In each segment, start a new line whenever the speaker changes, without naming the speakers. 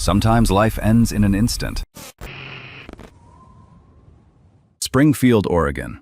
Sometimes life ends in an instant. Springfield, Oregon.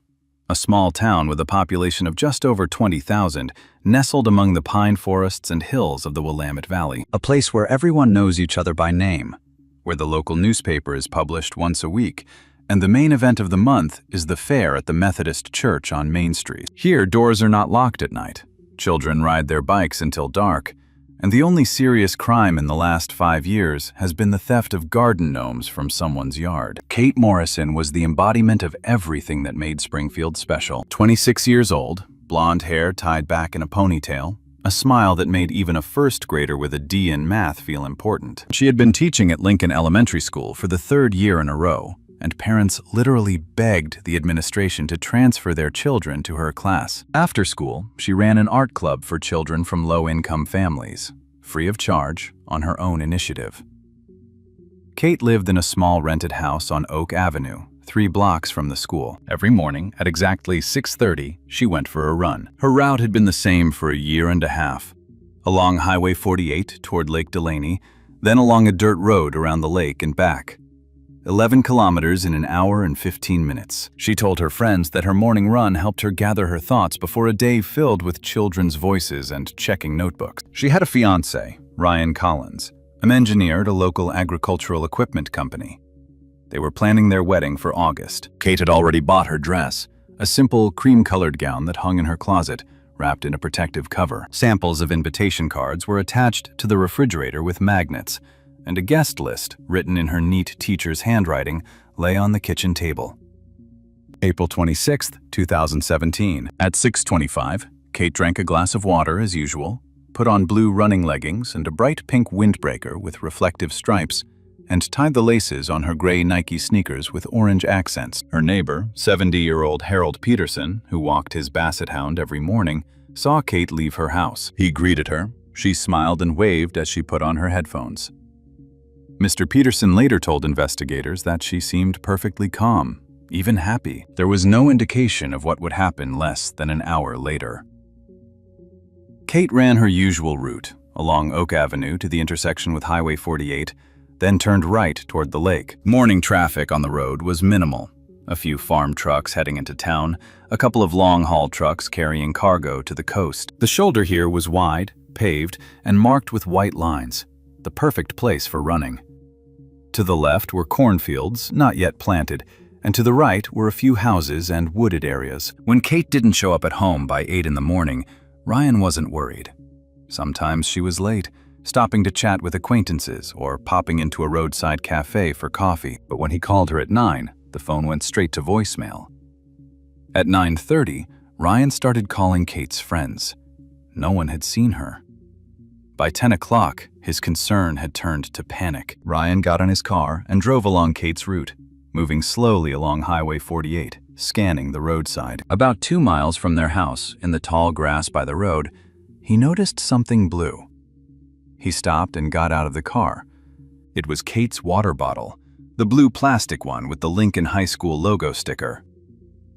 A small town with a population of just over 20,000, nestled among the pine forests and hills of the Willamette Valley. A place where everyone knows each other by name, where the local newspaper is published once a week, and the main event of the month is the fair at the Methodist Church on Main Street. Here, doors are not locked at night. Children ride their bikes until dark, and the only serious crime in the last 5 years has been the theft of garden gnomes from someone's yard. Kate Morrison was the embodiment of everything that made Springfield special. 26 years old, blonde hair tied back in a ponytail, a smile that made even a first grader with a D in math feel important. She had been teaching at Lincoln Elementary School for the 3rd year in a row, and parents literally begged the administration to transfer their children to her class. After school, she ran an art club for children from low-income families, free of charge, on her own initiative. Kate lived in a small rented house on Oak Avenue, 3 blocks from the school. Every morning, at exactly 6:30, she went for a run. Her route had been the same for a year and a half. Along Highway 48 toward Lake Delaney, then along a dirt road around the lake and back. 11 kilometers in an hour and 15 minutes. She told her friends that her morning run helped her gather her thoughts before a day filled with children's voices and checking notebooks. She had a fiancé, Ryan Collins, an engineer at a local agricultural equipment company. They were planning their wedding for August. Kate had already bought her dress, a simple cream-colored gown that hung in her closet, wrapped in a protective cover. Samples of invitation cards were attached to the refrigerator with magnets, and a guest list, written in her neat teacher's handwriting, lay on the kitchen table. April 26, 2017. At 6:25, Kate drank a glass of water as usual, put on blue running leggings and a bright pink windbreaker with reflective stripes, and tied the laces on her gray Nike sneakers with orange accents. Her neighbor, 70-year-old Harold Peterson, who walked his basset hound every morning, saw Kate leave her house. He greeted her. She smiled and waved as she put on her headphones. Mr. Peterson later told investigators that she seemed perfectly calm, even happy. There was no indication of what would happen less than an hour later. Kate ran her usual route, along Oak Avenue to the intersection with Highway 48, then turned right toward the lake. Morning traffic on the road was minimal. A few farm trucks heading into town, a couple of long-haul trucks carrying cargo to the coast. The shoulder here was wide, paved, and marked with white lines, the perfect place for running. To the left were cornfields, not yet planted, and to the right were a few houses and wooded areas. When Kate didn't show up at home by 8 in the morning, Ryan wasn't worried. Sometimes she was late, stopping to chat with acquaintances or popping into a roadside cafe for coffee. But when he called her at 9, the phone went straight to voicemail. At 9:30, Ryan started calling Kate's friends. No one had seen her. By 10 o'clock, his concern had turned to panic. Ryan got in his car and drove along Kate's route, moving slowly along Highway 48, scanning the roadside. About 2 miles from their house, in the tall grass by the road, he noticed something blue. He stopped and got out of the car. It was Kate's water bottle, the blue plastic one with the Lincoln High School logo sticker.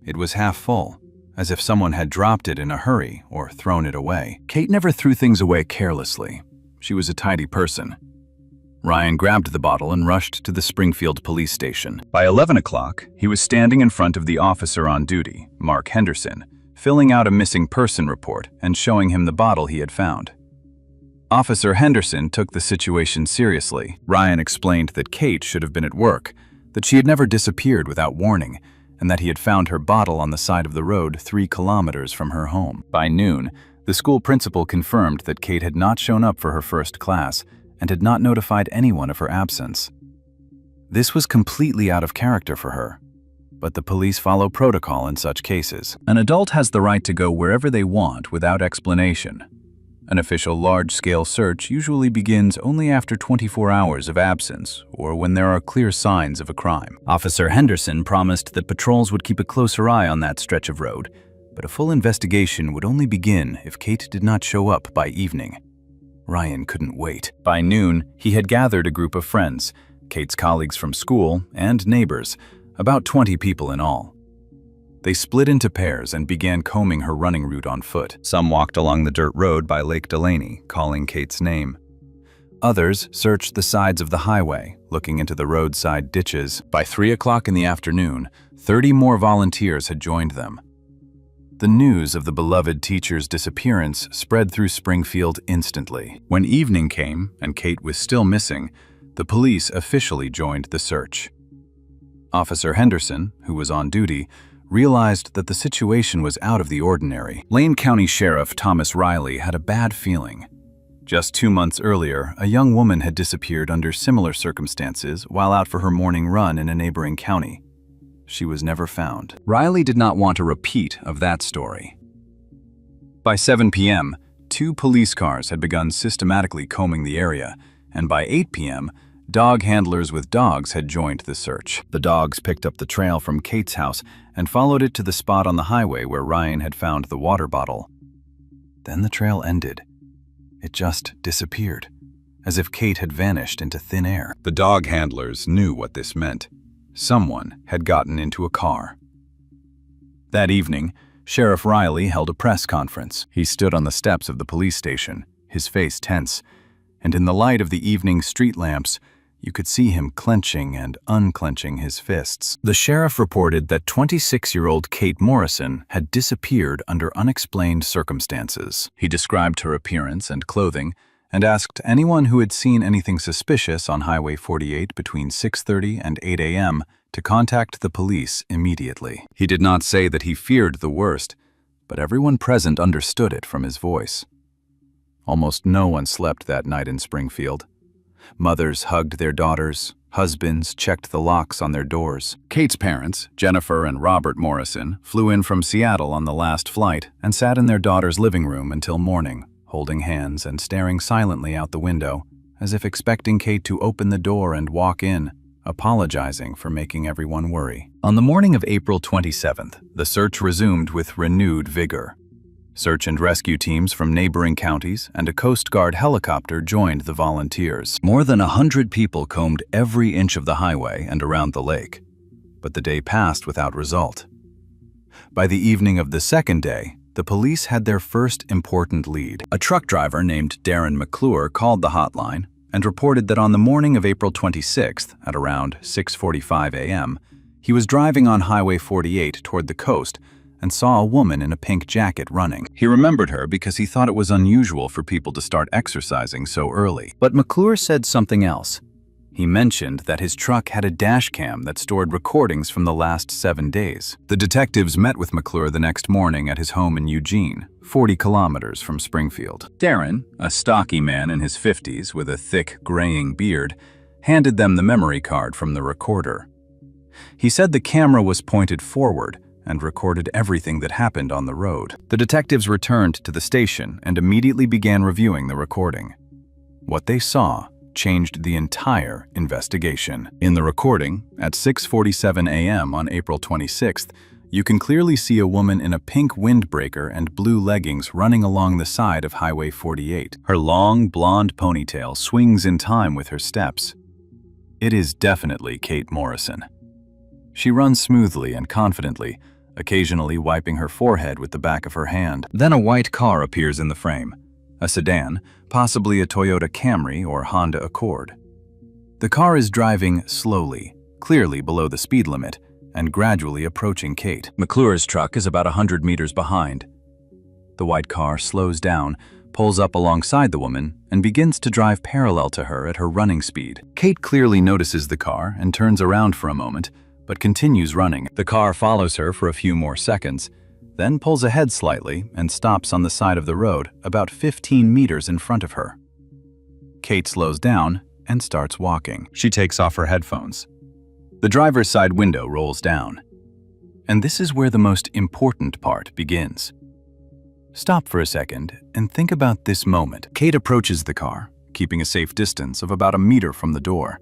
It was half full, as if someone had dropped it in a hurry or thrown it away. Kate never threw things away carelessly. She was a tidy person. Ryan grabbed the bottle and rushed to the Springfield police station. By 11 o'clock, he was standing in front of the officer on duty, Mark Henderson, filling out a missing person report and showing him the bottle he had found. Officer Henderson took the situation seriously. Ryan explained that Kate should have been at work, that she had never disappeared without warning, and that he had found her bottle on the side of the road 3 kilometers from her home. By noon, the school principal confirmed that Kate had not shown up for her first class and had not notified anyone of her absence. This was completely out of character for her, but the police follow protocol in such cases. An adult has the right to go wherever they want without explanation. An official large-scale search usually begins only after 24 hours of absence or when there are clear signs of a crime. Officer Henderson promised that patrols would keep a closer eye on that stretch of road, but a full investigation would only begin if Kate did not show up by evening. Ryan couldn't wait. By noon, he had gathered a group of friends, Kate's colleagues from school and neighbors, about 20 people in all. They split into pairs and began combing her running route on foot. Some walked along the dirt road by Lake Delaney, calling Kate's name. Others searched the sides of the highway, looking into the roadside ditches. By 3 o'clock in the afternoon, 30 more volunteers had joined them. The news of the beloved teacher's disappearance spread through Springfield instantly. When evening came and Kate was still missing, the police officially joined the search. Officer Henderson, who was on duty, realized that the situation was out of the ordinary. Lane County Sheriff Thomas Riley had a bad feeling. Just 2 months earlier, a young woman had disappeared under similar circumstances while out for her morning run in a neighboring county. She was never found. Riley did not want a repeat of that story. By 7 p.m., 2 police cars had begun systematically combing the area, and by 8 p.m., dog handlers with dogs had joined the search. The dogs picked up the trail from Kate's house and followed it to the spot on the highway where Ryan had found the water bottle. Then the trail ended. It just disappeared, as if Kate had vanished into thin air. The dog handlers knew what this meant. Someone had gotten into a car. That evening, Sheriff Riley held a press conference. He stood on the steps of the police station, his face tense, and in the light of the evening street lamps, you could see him clenching and unclenching his fists. The sheriff reported that 26-year-old Kate Morrison had disappeared under unexplained circumstances. He described her appearance and clothing and asked anyone who had seen anything suspicious on Highway 48 between 6:30 and 8 a.m. to contact the police immediately. He did not say that he feared the worst, but everyone present understood it from his voice. Almost no one slept that night in Springfield. Mothers hugged their daughters, husbands checked the locks on their doors. Kate's parents, Jennifer and Robert Morrison, flew in from Seattle on the last flight and sat in their daughter's living room until morning, holding hands and staring silently out the window, as if expecting Kate to open the door and walk in, apologizing for making everyone worry. On the morning of April 27th, the search resumed with renewed vigor. Search and rescue teams from neighboring counties and a Coast Guard helicopter joined the volunteers. More than 100 people combed every inch of the highway and around the lake, but the day passed without result. By the evening of the second day, the police had their first important lead. A truck driver named Darren McClure called the hotline and reported that on the morning of April 26th, at around 6:45 a.m., he was driving on Highway 48 toward the coast and saw a woman in a pink jacket running. He remembered her because he thought it was unusual for people to start exercising so early. But McClure said something else. He mentioned that his truck had a dashcam that stored recordings from the last 7 days. The detectives met with McClure the next morning at his home in Eugene, 40 kilometers from Springfield. Darren, a stocky man in his 50s with a thick, graying beard, handed them the memory card from the recorder. He said the camera was pointed forward and recorded everything that happened on the road. The detectives returned to the station and immediately began reviewing the recording. What they saw changed the entire investigation. In the recording, at 6:47 a.m. on April 26th, you can clearly see a woman in a pink windbreaker and blue leggings running along the side of Highway 48. Her long, blonde ponytail swings in time with her steps. It is definitely Kate Morrison. She runs smoothly and confidently, occasionally wiping her forehead with the back of her hand. Then a white car appears in the frame, a sedan, possibly a Toyota Camry or Honda Accord. The car is driving slowly, clearly below the speed limit, and gradually approaching Kate. McClure's truck is about 100 meters behind. The white car slows down, pulls up alongside the woman, and begins to drive parallel to her at her running speed. Kate clearly notices the car and turns around for a moment, but continues running. The car follows her for a few more seconds, then pulls ahead slightly and stops on the side of the road about 15 meters in front of her. Kate slows down and starts walking. She takes off her headphones. The driver's side window rolls down. And this is where the most important part begins. Stop for a second and think about this moment. Kate approaches the car, keeping a safe distance of about a meter from the door.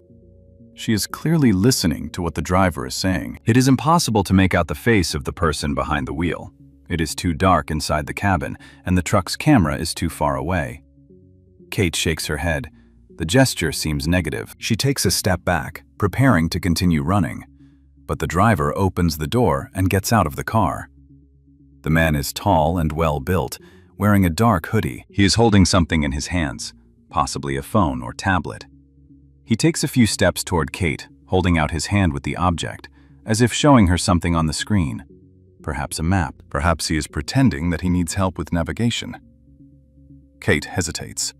She is clearly listening to what the driver is saying. It is impossible to make out the face of the person behind the wheel. It is too dark inside the cabin, and the truck's camera is too far away. Kate shakes her head. The gesture seems negative. She takes a step back, preparing to continue running. But the driver opens the door and gets out of the car. The man is tall and well-built, wearing a dark hoodie. He is holding something in his hands, possibly a phone or tablet. He takes a few steps toward Kate, holding out his hand with the object, as if showing her something on the screen. Perhaps a map. Perhaps he is pretending that he needs help with navigation. Kate hesitates.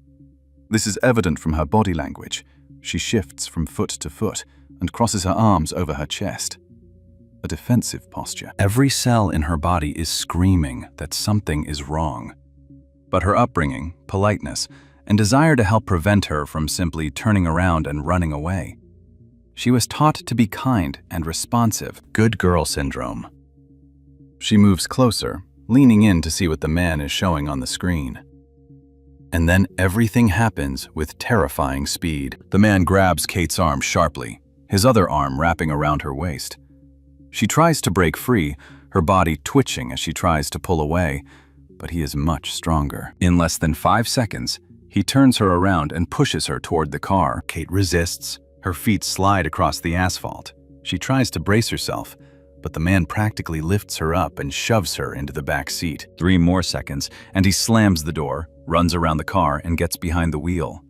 This is evident from her body language. She shifts from foot to foot and crosses her arms over her chest. A defensive posture. Every cell in her body is screaming that something is wrong. But her upbringing, politeness, and desire to help prevent her from simply turning around and running away. She was taught to be kind and responsive. Good girl syndrome. She moves closer, leaning in to see what the man is showing on the screen. And then everything happens with terrifying speed. The man grabs Kate's arm sharply, his other arm wrapping around her waist. She tries to break free, her body twitching as she tries to pull away, but he is much stronger. In less than 5 seconds, he turns her around and pushes her toward the car. Kate resists. Her feet slide across the asphalt. She tries to brace herself, but the man practically lifts her up and shoves her into the back seat. 3 more seconds, and he slams the door, runs around the car, and gets behind the wheel.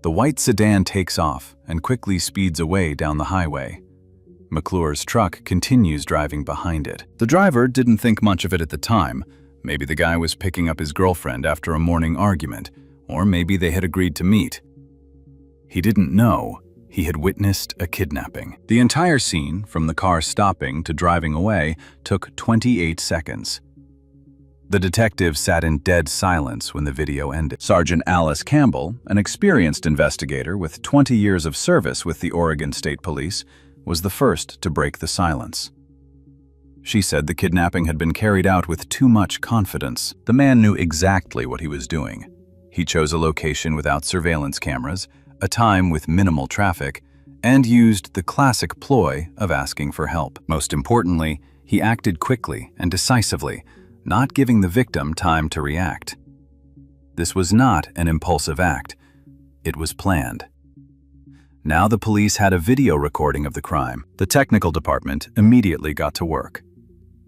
The white sedan takes off and quickly speeds away down the highway. McClure's truck continues driving behind it. The driver didn't think much of it at the time. Maybe the guy was picking up his girlfriend after a morning argument, or maybe they had agreed to meet. He didn't know he had witnessed a kidnapping. The entire scene, from the car stopping to driving away, took 28 seconds. The detective sat in dead silence when the video ended. Sergeant Alice Campbell, an experienced investigator with 20 years of service with the Oregon State Police, was the first to break the silence. She said the kidnapping had been carried out with too much confidence. The man knew exactly what he was doing. He chose a location without surveillance cameras, a time with minimal traffic, and used the classic ploy of asking for help. Most importantly, he acted quickly and decisively, not giving the victim time to react. This was not an impulsive act. It was planned. Now the police had a video recording of the crime. The technical department immediately got to work.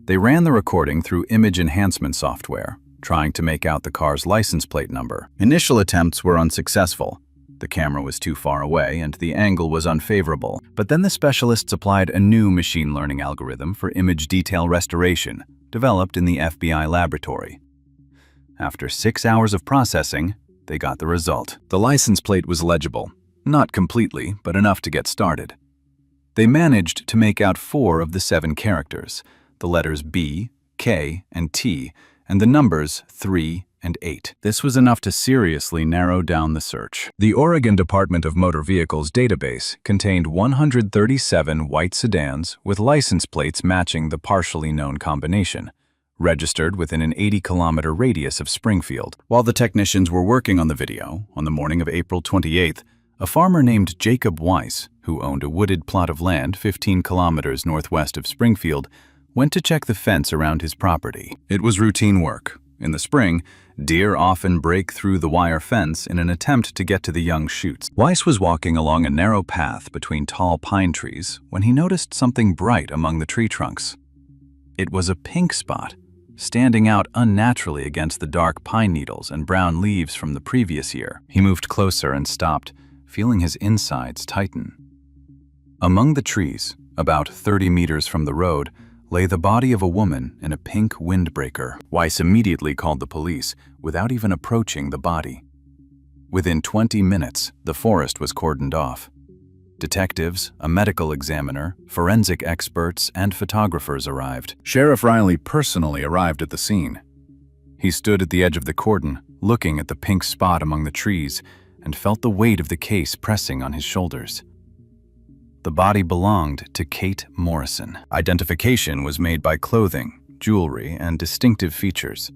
They ran the recording through image enhancement software, trying to make out the car's license plate number. Initial attempts were unsuccessful. The camera was too far away and the angle was unfavorable. But then the specialists applied a new machine learning algorithm for image detail restoration, developed in the FBI laboratory. After 6 hours of processing, they got the result. The license plate was legible. Not completely, but enough to get started. They managed to make out 4 of the 7 characters, the letters B, K, and T, and the numbers 3 and 8. This was enough to seriously narrow down the search. The Oregon Department of Motor Vehicles database contained 137 white sedans with license plates matching the partially known combination, registered within an 80-kilometer radius of Springfield. While the technicians were working on the video, on the morning of April 28th, a farmer named Jacob Weiss, who owned a wooded plot of land 15 kilometers northwest of Springfield, went to check the fence around his property. It was routine work. In the spring, deer often break through the wire fence in an attempt to get to the young shoots. Weiss was walking along a narrow path between tall pine trees when he noticed something bright among the tree trunks. It was a pink spot, standing out unnaturally against the dark pine needles and brown leaves from the previous year. He moved closer and stopped, feeling his insides tighten. Among the trees, about 30 meters from the road, lay the body of a woman in a pink windbreaker. Weiss immediately called the police, without even approaching the body. Within 20 minutes, the forest was cordoned off. Detectives, a medical examiner, forensic experts, and photographers arrived. Sheriff Riley personally arrived at the scene. He stood at the edge of the cordon, looking at the pink spot among the trees, and felt the weight of the case pressing on his shoulders. The body belonged to Kate Morrison. Identification was made by clothing, jewelry, and distinctive features.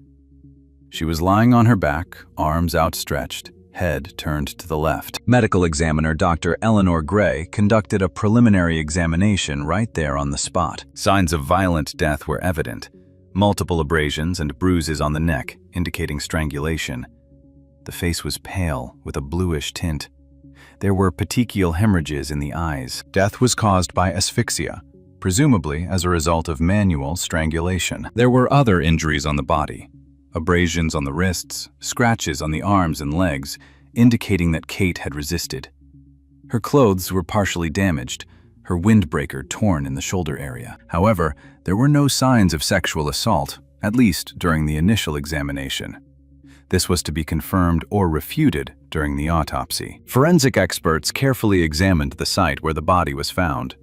She was lying on her back, arms outstretched, head turned to the left. Medical examiner Dr. Eleanor Gray conducted a preliminary examination right there on the spot. Signs of violent death were evident. Multiple abrasions and bruises on the neck, indicating strangulation. The face was pale, with a bluish tint. There were petechial hemorrhages in the eyes. Death was caused by asphyxia, presumably as a result of manual strangulation. There were other injuries on the body. Abrasions on the wrists, scratches on the arms and legs, indicating that Kate had resisted. Her clothes were partially damaged, her windbreaker torn in the shoulder area. However, there were no signs of sexual assault, at least during the initial examination. This was to be confirmed or refuted during the autopsy. Forensic experts carefully examined the site where the body was found.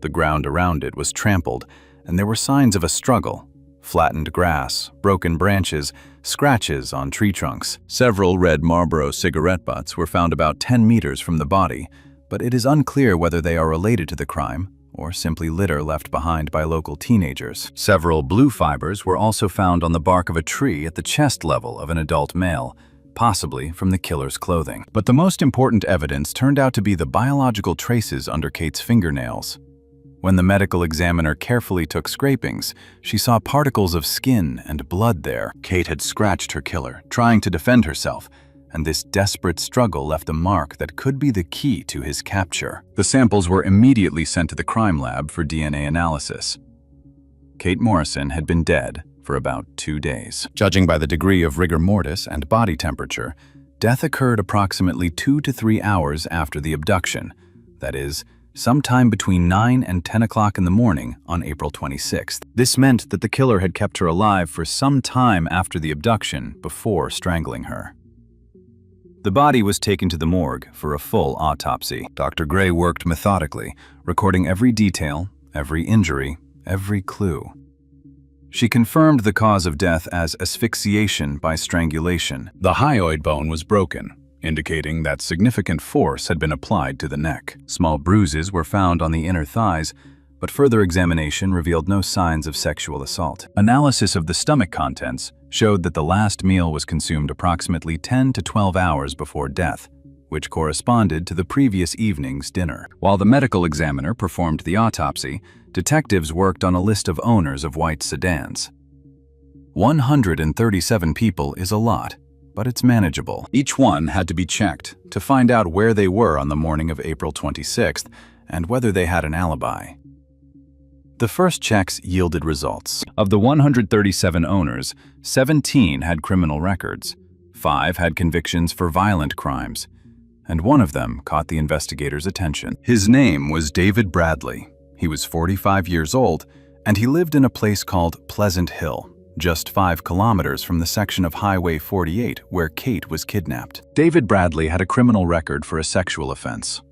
The ground around it was trampled, and there were signs of a struggle: flattened grass, broken branches, scratches on tree trunks. Several red Marlboro cigarette butts were found about 10 meters from the body, but it is unclear whether they are related to the crime or simply litter left behind by local teenagers. Several blue fibers were also found on the bark of a tree at the chest level of an adult male, possibly from the killer's clothing. But the most important evidence turned out to be the biological traces under Kate's fingernails. When the medical examiner carefully took scrapings, she saw particles of skin and blood there. Kate had scratched her killer, trying to defend herself, and this desperate struggle left a mark that could be the key to his capture. The samples were immediately sent to the crime lab for DNA analysis. Kate Morrison had been dead for about 2 days. Judging by the degree of rigor mortis and body temperature, death occurred approximately 2 to 3 hours after the abduction, that is, sometime between 9 and 10 o'clock in the morning on April 26th. This meant that the killer had kept her alive for some time after the abduction before strangling her. The body was taken to the morgue for a full autopsy. Dr. Gray worked methodically, recording every detail, every injury, every clue. She confirmed the cause of death as asphyxiation by strangulation. The hyoid bone was broken, indicating that significant force had been applied to the neck. Small bruises were found on the inner thighs, but further examination revealed no signs of sexual assault. Analysis of the stomach contents showed that the last meal was consumed approximately 10 to 12 hours before death, which corresponded to the previous evening's dinner. While the medical examiner performed the autopsy, detectives worked on a list of owners of white sedans. 137 people is a lot, but it's manageable. Each one had to be checked to find out where they were on the morning of April 26th and whether they had an alibi. The first checks yielded results. Of the 137 owners, 17 had criminal records, 5 had convictions for violent crimes, and one of them caught the investigators' attention. His name was David Bradley. He was 45 years old, and he lived in a place called Pleasant Hill, just 5 kilometers from the section of Highway 48 where Kate was kidnapped. David Bradley had a criminal record for a sexual offense.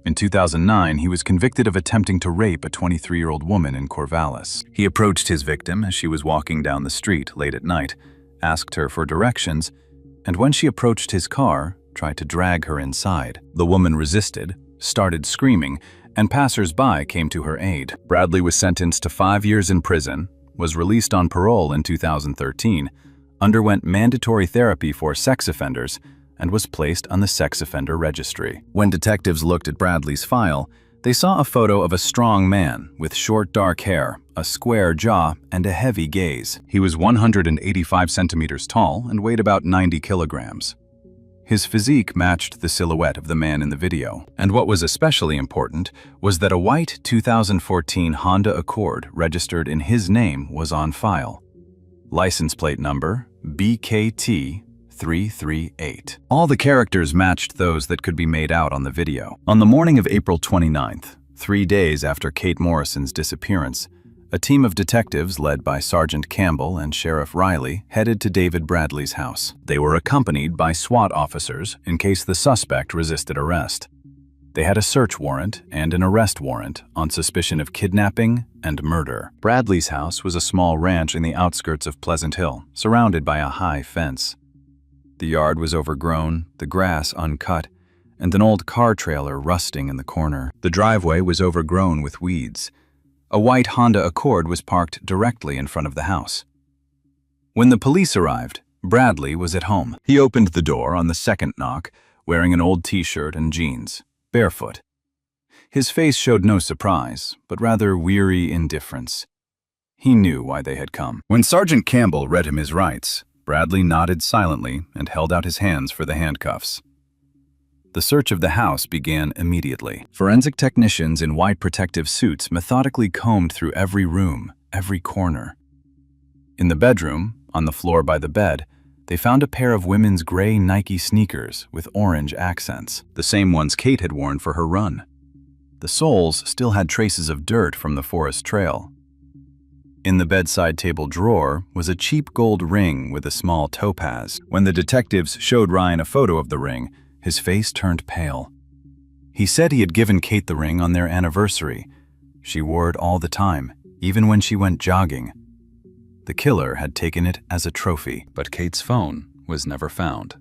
In 2009, he was convicted of attempting to rape a 23-year-old woman in Corvallis. He approached his victim as she was walking down the street late at night, asked her for directions, and when she approached his car, tried to drag her inside. The woman resisted, started screaming, and passers-by came to her aid. Bradley was sentenced to 5 years in prison, was released on parole in 2013, underwent mandatory therapy for sex offenders, and was placed on the sex offender registry. When detectives looked at Bradley's file, they saw a photo of a strong man with short dark hair, a square jaw, and a heavy gaze. He was 185 centimeters tall and weighed about 90 kilograms. His physique matched the silhouette of the man in the video. And what was especially important was that a white 2014 Honda Accord registered in his name was on file. License plate number BKT 338. All the characters matched those that could be made out on the video. On the morning of April 29th, 3 days after Kate Morrison's disappearance, a team of detectives led by Sergeant Campbell and Sheriff Riley headed to David Bradley's house. They were accompanied by SWAT officers in case the suspect resisted arrest. They had a search warrant and an arrest warrant on suspicion of kidnapping and murder. Bradley's house was a small ranch in the outskirts of Pleasant Hill, surrounded by a high fence. The yard was overgrown, the grass uncut, and an old car trailer rusting in the corner. The driveway was overgrown with weeds. A white Honda Accord was parked directly in front of the house. When the police arrived, Bradley was at home. He opened the door on the second knock, wearing an old t-shirt and jeans, barefoot. His face showed no surprise, but rather weary indifference. He knew why they had come. When Sergeant Campbell read him his rights, Bradley nodded silently and held out his hands for the handcuffs. The search of the house began immediately. Forensic technicians in white protective suits methodically combed through every room, every corner. In the bedroom, on the floor by the bed, They found a pair of women's gray Nike sneakers with orange accents, the same ones Kate had worn for her run. The soles still had traces of dirt from the forest trail. In the bedside table drawer was a cheap gold ring with a small topaz. When the detectives showed Ryan a photo of the ring, his face turned pale. He said he had given Kate the ring on their anniversary. She wore it all the time, even when she went jogging. The killer had taken it as a trophy, but Kate's phone was never found.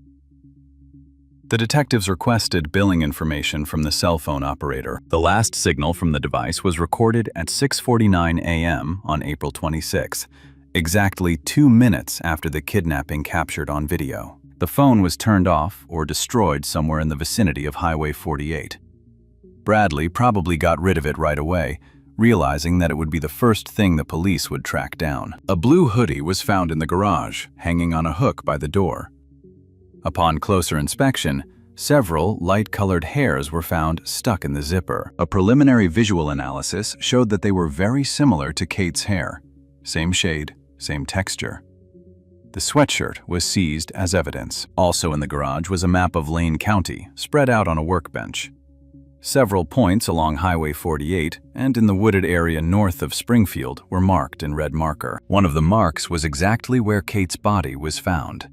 The detectives requested billing information from the cell phone operator. The last signal from the device was recorded at 6:49 a.m. on April 26, exactly 2 minutes after the kidnapping captured on video. The phone was turned off or destroyed somewhere in the vicinity of Highway 48. Bradley probably got rid of it right away, realizing that it would be the first thing the police would track down. A blue hoodie was found in the garage, hanging on a hook by the door. Upon closer inspection, several light-colored hairs were found stuck in the zipper. A preliminary visual analysis showed that they were very similar to Kate's hair. Same shade, same texture. The sweatshirt was seized as evidence. Also in the garage was a map of Lane County, spread out on a workbench. Several points along Highway 48 and in the wooded area north of Springfield were marked in red marker. One of the marks was exactly where Kate's body was found.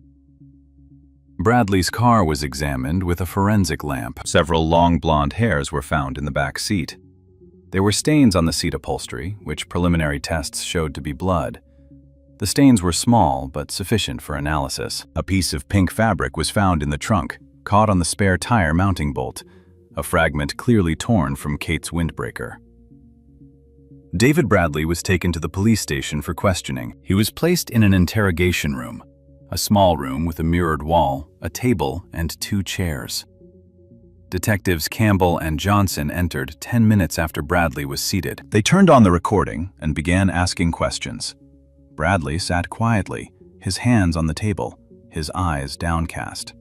Bradley's car was examined with a forensic lamp. Several long blonde hairs were found in the back seat. There were stains on the seat upholstery, which preliminary tests showed to be blood. The stains were small but sufficient for analysis. A piece of pink fabric was found in the trunk, caught on the spare tire mounting bolt, a fragment clearly torn from Kate's windbreaker. David Bradley was taken to the police station for questioning. He was placed in an interrogation room, a small room with a mirrored wall, a table, and 2 chairs. Detectives Campbell and Johnson entered 10 minutes after Bradley was seated. They turned on the recording and began asking questions. Bradley sat quietly, his hands on the table, his eyes downcast.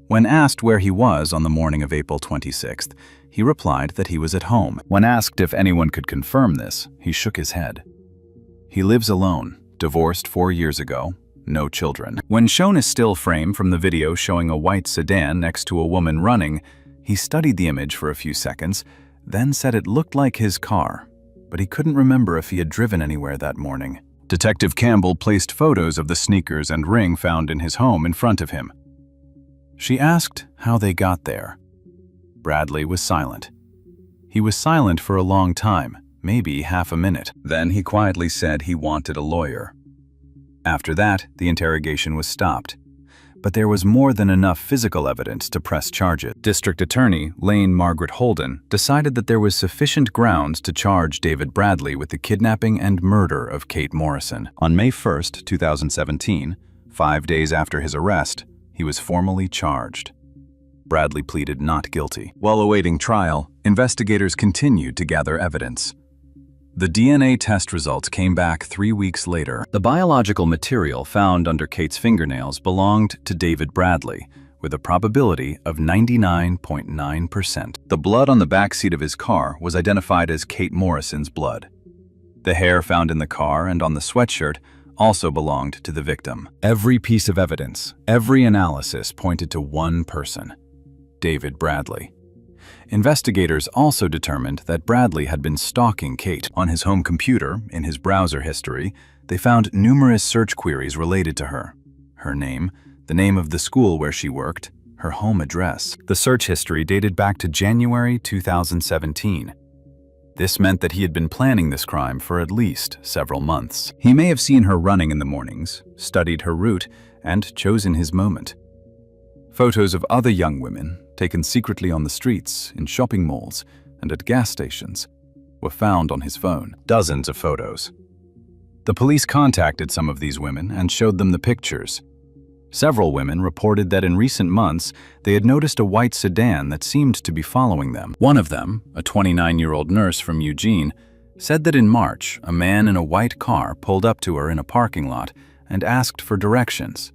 When asked where he was on the morning of April 26th, he replied that he was at home. When asked if anyone could confirm this, he shook his head. He lives alone, divorced 4 years ago, no children. When shown a still frame from the video showing a white sedan next to a woman running, he studied the image for a few seconds, then said it looked like his car, but he couldn't remember if he had driven anywhere that morning. Detective Campbell placed photos of the sneakers and ring found in his home in front of him. She asked how they got there. Bradley was silent. He was silent for a long time, maybe half a minute. Then he quietly said he wanted a lawyer. After that, the interrogation was stopped. But there was more than enough physical evidence to press charges. District Attorney Lane Margaret Holden decided that there was sufficient grounds to charge David Bradley with the kidnapping and murder of Kate Morrison. On May 1, 2017, 5 days after his arrest, he was formally charged. Bradley pleaded not guilty. While awaiting trial, investigators continued to gather evidence. The DNA test results came back 3 weeks later. The biological material found under Kate's fingernails belonged to David Bradley, with a probability of 99.9%. The blood on the backseat of his car was identified as Kate Morrison's blood. The hair found in the car and on the sweatshirt also belonged to the victim. Every piece of evidence, every analysis pointed to one person, David Bradley. Investigators also determined that Bradley had been stalking Kate. On his home computer, in his browser history, they found numerous search queries related to her. Her name, the name of the school where she worked, her home address. The search history dated back to January 2017. This meant that he had been planning this crime for at least several months. He may have seen her running in the mornings, studied her route, and chosen his moment. Photos of other young women, taken secretly on the streets, in shopping malls, and at gas stations, were found on his phone. Dozens of photos. The police contacted some of these women and showed them the pictures. Several women reported that in recent months, they had noticed a white sedan that seemed to be following them. One of them, a 29-year-old nurse from Eugene, said that in March, a man in a white car pulled up to her in a parking lot and asked for directions.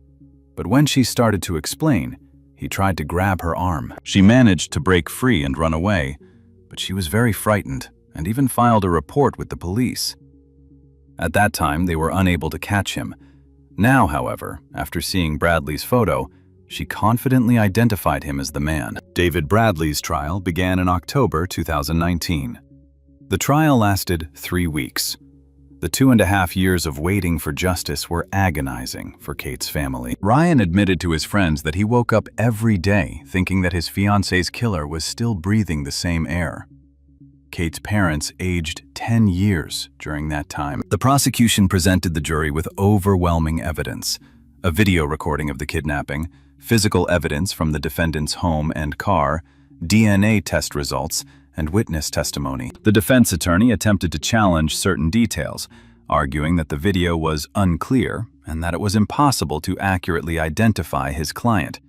But when she started to explain, he tried to grab her arm. She managed to break free and run away, but she was very frightened and even filed a report with the police. At that time, they were unable to catch him. Now, however, after seeing Bradley's photo, she confidently identified him as the man. David Bradley's trial began in October 2019. The trial lasted 3 weeks. The 2.5 years of waiting for justice were agonizing for Kate's family. Ryan admitted to his friends that he woke up every day thinking that his fiancée's killer was still breathing the same air. Kate's parents aged 10 years during that time. The prosecution presented the jury with overwhelming evidence: a video recording of the kidnapping, physical evidence from the defendant's home and car, DNA test results, and witness testimony. The defense attorney attempted to challenge certain details, arguing that the video was unclear and that it was impossible to accurately identify his client,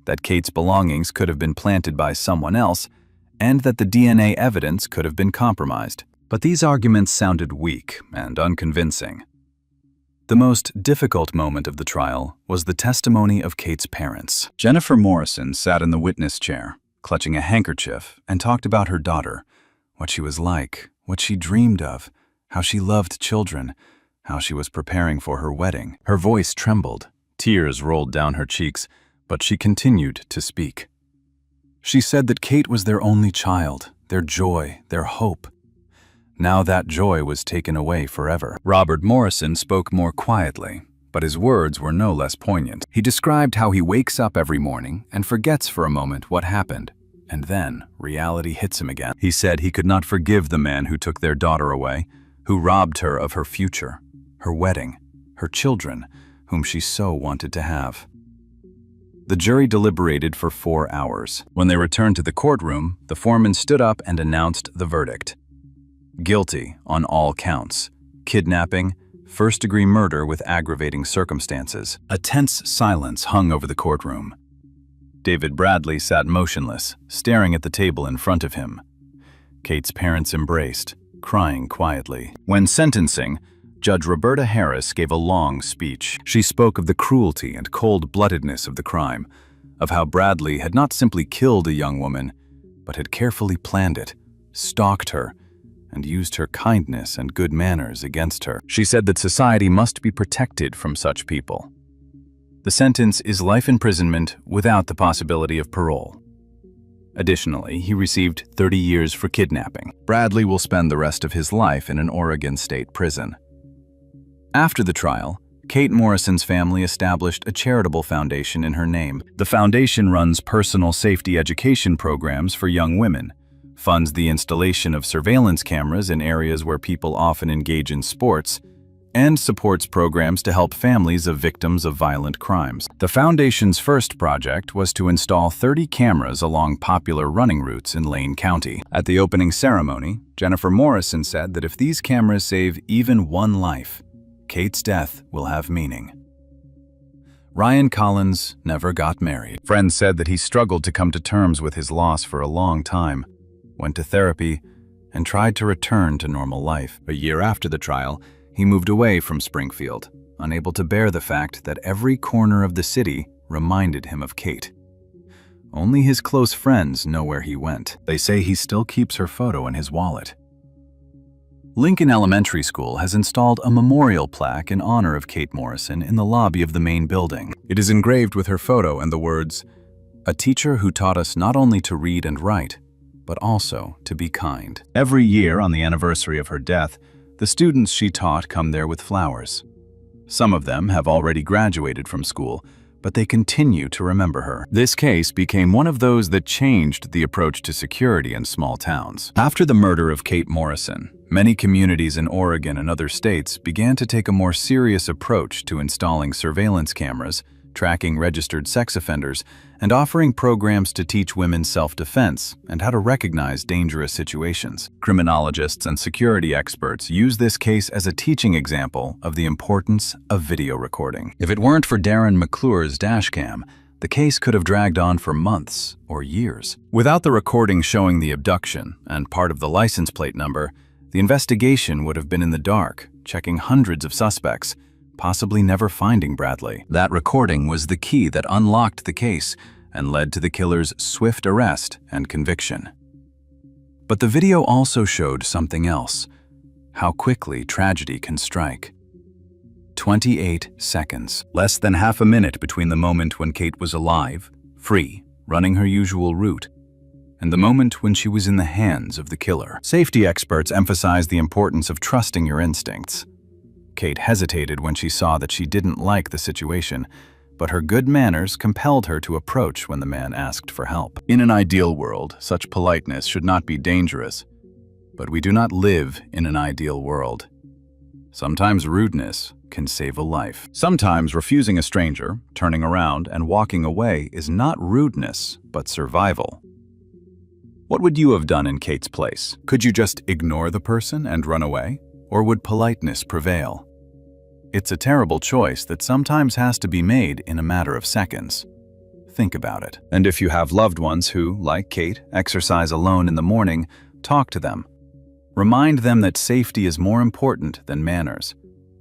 that Kate's belongings could have been planted by someone else, and that the DNA evidence could have been compromised. But these arguments sounded weak and unconvincing. The most difficult moment of the trial was the testimony of Kate's parents. Jennifer Morrison sat in the witness chair, clutching a handkerchief, and talked about her daughter, what she was like, what she dreamed of, how she loved children, how she was preparing for her wedding. Her voice trembled, tears rolled down her cheeks, but she continued to speak. She said that Kate was their only child, their joy, their hope. Now that joy was taken away forever. Robert Morrison spoke more quietly, but his words were no less poignant. He described how he wakes up every morning and forgets for a moment what happened, and then reality hits him again. He said he could not forgive the man who took their daughter away, who robbed her of her future, her wedding, her children, whom she so wanted to have. The jury deliberated for 4 hours. When they returned to the courtroom, the foreman stood up and announced the verdict: guilty on all counts: kidnapping, first-degree murder with aggravating circumstances. A tense silence hung over the courtroom. David Bradley sat motionless, staring at the table in front of him. Kate's parents embraced, crying quietly. When sentencing, Judge Roberta Harris gave a long speech. She spoke of the cruelty and cold-bloodedness of the crime, of how Bradley had not simply killed a young woman, but had carefully planned it, stalked her, and used her kindness and good manners against her. She said that society must be protected from such people. The sentence is life imprisonment without the possibility of parole. Additionally, he received 30 years for kidnapping. Bradley will spend the rest of his life in an Oregon state prison. After the trial, Kate Morrison's family established a charitable foundation in her name. The foundation runs personal safety education programs for young women, funds the installation of surveillance cameras in areas where people often engage in sports, and supports programs to help families of victims of violent crimes. The foundation's first project was to install 30 cameras along popular running routes in Lane County. At the opening ceremony, Jennifer Morrison said that if these cameras save even one life, Kate's death will have meaning. Ryan Collins never got married. Friends said that he struggled to come to terms with his loss for a long time, went to therapy, and tried to return to normal life. A year after the trial, he moved away from Springfield, unable to bear the fact that every corner of the city reminded him of Kate. Only his close friends know where he went. They say he still keeps her photo in his wallet. Lincoln Elementary School has installed a memorial plaque in honor of Kate Morrison in the lobby of the main building. It is engraved with her photo and the words, "A teacher who taught us not only to read and write, but also to be kind." Every year on the anniversary of her death, the students she taught come there with flowers. Some of them have already graduated from school, but they continue to remember her. This case became one of those that changed the approach to security in small towns. After the murder of Kate Morrison, many communities in Oregon and other states began to take a more serious approach to installing surveillance cameras, tracking registered sex offenders, and offering programs to teach women self-defense and how to recognize dangerous situations. Criminologists and security experts use this case as a teaching example of the importance of video recording. If it weren't for Darren McClure's Dashcam, the case could have dragged on for months or years. Without the recording showing the abduction and part of the license plate number, the investigation would have been in the dark, checking hundreds of suspects, possibly never finding Bradley. That recording was the key that unlocked the case and led to the killer's swift arrest and conviction. But the video also showed something else: how quickly tragedy can strike. 28 seconds. Less than half a minute between the moment when Kate was alive, free, running her usual route, and the moment when she was in the hands of the killer. Safety experts emphasize the importance of trusting your instincts. Kate hesitated when she saw that she didn't like the situation, but her good manners compelled her to approach when the man asked for help. In an ideal world, such politeness should not be dangerous, but we do not live in an ideal world. Sometimes rudeness can save a life. Sometimes refusing a stranger, turning around, and walking away is not rudeness, but survival. What would you have done in Kate's place? Could you just ignore the person and run away? Or would politeness prevail? It's a terrible choice that sometimes has to be made in a matter of seconds. Think about it. And if you have loved ones who, like Kate, exercise alone in the morning, talk to them. Remind them that safety is more important than manners,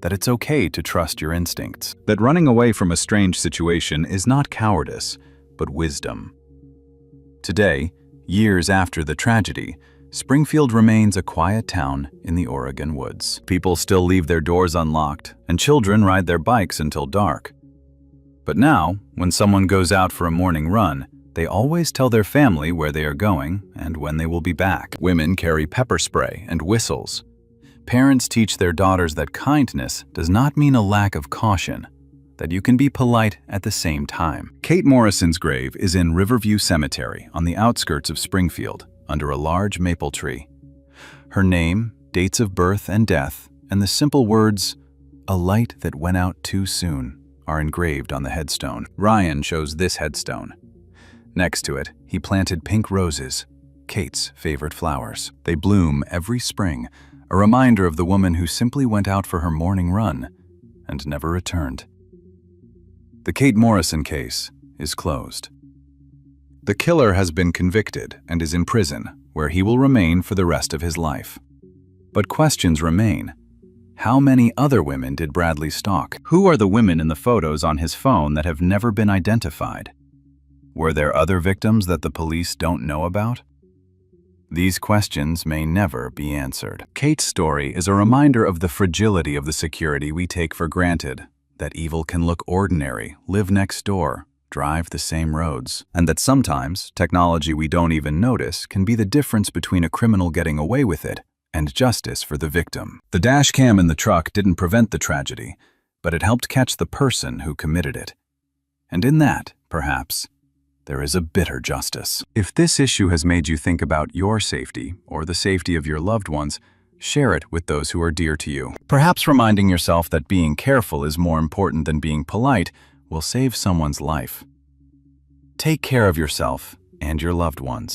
that it's okay to trust your instincts, that running away from a strange situation is not cowardice, but wisdom. Today, years after the tragedy, Springfield remains a quiet town in the Oregon woods. People still leave their doors unlocked, and children ride their bikes until dark. But now, when someone goes out for a morning run, they always tell their family where they are going and when they will be back. Women carry pepper spray and whistles. Parents teach their daughters that kindness does not mean a lack of caution, that you can be polite at the same time. Kate Morrison's grave is in Riverview Cemetery on the outskirts of Springfield, under a large maple tree. Her name, dates of birth and death, and the simple words, "A light that went out too soon," are engraved on the headstone. Ryan chose this headstone. Next to it, he planted pink roses, Kate's favorite flowers. They bloom every spring, a reminder of the woman who simply went out for her morning run and never returned. The Kate Morrison case is closed. The killer has been convicted and is in prison, where he will remain for the rest of his life. But questions remain. How many other women did Bradley stalk? Who are the women in the photos on his phone that have never been identified? Were there other victims that the police don't know about? These questions may never be answered. Kate's story is a reminder of the fragility of the security we take for granted, that evil can look ordinary, live next door, drive the same roads, and that sometimes technology we don't even notice can be the difference between a criminal getting away with it and justice for the victim. The dash cam in the truck didn't prevent the tragedy, but it helped catch the person who committed it. And in that, perhaps, there is a bitter justice. If this issue has made you think about your safety or the safety of your loved ones, share it with those who are dear to you. Perhaps reminding yourself that being careful is more important than being polite will save someone's life. Take care of yourself and your loved ones.